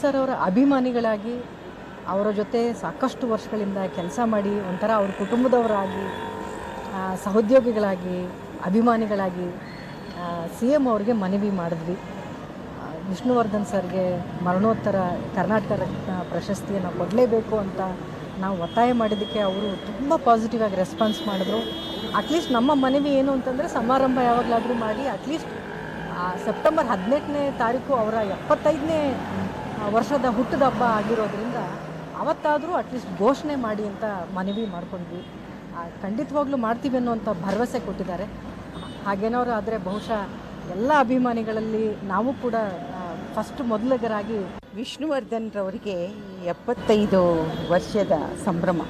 Sir ಅವರ ಅಭಿಮಾನಿಗಳಾಗಿ ಅವರ ಜೊತೆ ಸಾಕಷ್ಟು ವರ್ಷಗಳಿಂದ ಕೆಲಸ ಮಾಡಿ ಒಂಥರ ಅವ್ರ ಕುಟುಂಬದವರಾಗಿ ಸಹೋದ್ಯೋಗಿಗಳಾಗಿ ಅಭಿಮಾನಿಗಳಾಗಿ CM ಅವ್ರಿಗೆ ಮನವಿ ಮಾಡಿದ್ವಿ. ವಿಷ್ಣುವರ್ಧನ್ ಸರ್ಗೆ ಮರಣೋತ್ತರ ಕರ್ನಾಟಕ ರತ್ನ ಪ್ರಶಸ್ತಿಯನ್ನು ಕೊಡಲೇಬೇಕು ಅಂತ ನಾವು ಒತ್ತಾಯ ಮಾಡಿದ್ದಕ್ಕೆ ಅವರು ತುಂಬ ಪಾಸಿಟಿವ್ ಆಗಿ ರೆಸ್ಪಾನ್ಸ್ ಮಾಡಿದ್ರು. ಅಟ್ಲೀಸ್ಟ್ ನಮ್ಮ ಮನವಿ ಏನು ಅಂತಂದರೆ ಸಮಾರಂಭ ಯಾವಾಗಲಾದರೂ ಮಾಡಿ ಅಟ್ಲೀಸ್ಟ್ ಸೆಪ್ಟೆಂಬರ್ 18ನೇ ತಾರೀಕು ಅವರ 75ನೇ ವರ್ಷದ ಹುಟ್ಟದ ಹಬ್ಬ ಆಗಿರೋದ್ರಿಂದ ಅವತ್ತಾದರೂ ಅಟ್ಲೀಸ್ಟ್ ಘೋಷಣೆ ಮಾಡಿ ಅಂತ ಮನವಿ ಮಾಡ್ಕೊಂಡ್ವಿ. ಖಂಡಿತವಾಗ್ಲೂ ಮಾಡ್ತೀವಿ ಅನ್ನೋಂಥ ಭರವಸೆ ಕೊಟ್ಟಿದ್ದಾರೆ. ಹಾಗೇನಾದ್ರು ಆದರೆ ಬಹುಶಃ ಎಲ್ಲ ಅಭಿಮಾನಿಗಳಲ್ಲಿ ನಾವು ಕೂಡ ಮೊದಲಿಗರಾಗಿ ವಿಷ್ಣುವರ್ಧನ್ ರವರಿಗೆ 75 ವರ್ಷದ ಸಂಭ್ರಮ.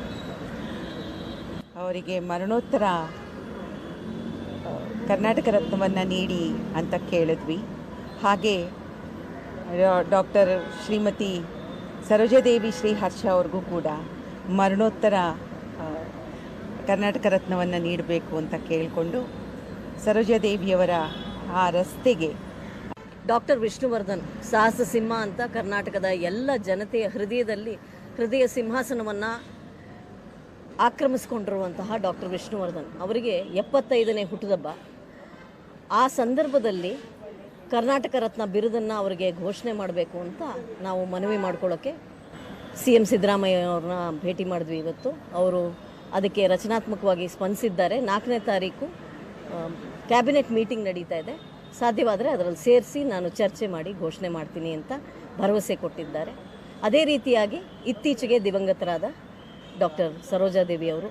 ಅವರಿಗೆ ಮರಣೋತ್ತರ ಕರ್ನಾಟಕ ರತ್ನವನ್ನು ನೀಡಿ ಅಂತ ಕೇಳಿದ್ವಿ. ಹಾಗೆ ಡಾಕ್ಟರ್ ಶ್ರೀಮತಿ ಸರೋಜಾದೇವಿ ಶ್ರೀ ಹರ್ಷ ಅವ್ರಿಗೂ ಕೂಡ ಮರಣೋತ್ತರ ಕರ್ನಾಟಕ ರತ್ನವನ್ನು ನೀಡಬೇಕು ಅಂತ ಕೇಳಿಕೊಂಡು ಸರೋಜಾದೇವಿಯವರ ಆ ರಸ್ತೆಗೆ ಡಾಕ್ಟರ್ ವಿಷ್ಣುವರ್ಧನ್ ಸಾಹಸ ಸಿಂಹ ಅಂತ ಕರ್ನಾಟಕದ ಎಲ್ಲ ಜನತೆಯ ಹೃದಯ ಸಿಂಹಾಸನವನ್ನು ಆಕ್ರಮಿಸಿಕೊಂಡಿರುವಂತಹ ಡಾಕ್ಟರ್ ವಿಷ್ಣುವರ್ಧನ್ ಅವರಿಗೆ 75ನೇ ಹುಟ್ಟುಹಬ್ಬ. ಆ ಸಂದರ್ಭದಲ್ಲಿ ಕರ್ನಾಟಕ ರತ್ನ ಬಿರುದನ್ನು ಅವರಿಗೆ ಘೋಷಣೆ ಮಾಡಬೇಕು ಅಂತ ನಾವು ಮನವಿ ಮಾಡ್ಕೊಳ್ಳೋಕ್ಕೆ CM ಸಿದ್ದರಾಮಯ್ಯ ಅವ್ರನ್ನ ಭೇಟಿ ಮಾಡಿದ್ವಿ. ಇವತ್ತು ಅವರು ಅದಕ್ಕೆ ರಚನಾತ್ಮಕವಾಗಿ ಸ್ಪಂದಿಸಿದ್ದಾರೆ. 4ನೇ ತಾರೀಕು ಕ್ಯಾಬಿನೆಟ್ ಮೀಟಿಂಗ್ ನಡೀತಾ ಇದೆ. ಸಾಧ್ಯವಾದರೆ ಅದರಲ್ಲಿ ಸೇರಿಸಿ ನಾನು ಚರ್ಚೆ ಮಾಡಿ ಘೋಷಣೆ ಮಾಡ್ತೀನಿ ಅಂತ ಭರವಸೆ ಕೊಟ್ಟಿದ್ದಾರೆ. ಅದೇ ರೀತಿಯಾಗಿ ಇತ್ತೀಚೆಗೆ ದಿವಂಗತರಾದ ಡಾಕ್ಟರ್ ಸರೋಜಾದೇವಿ ಅವರು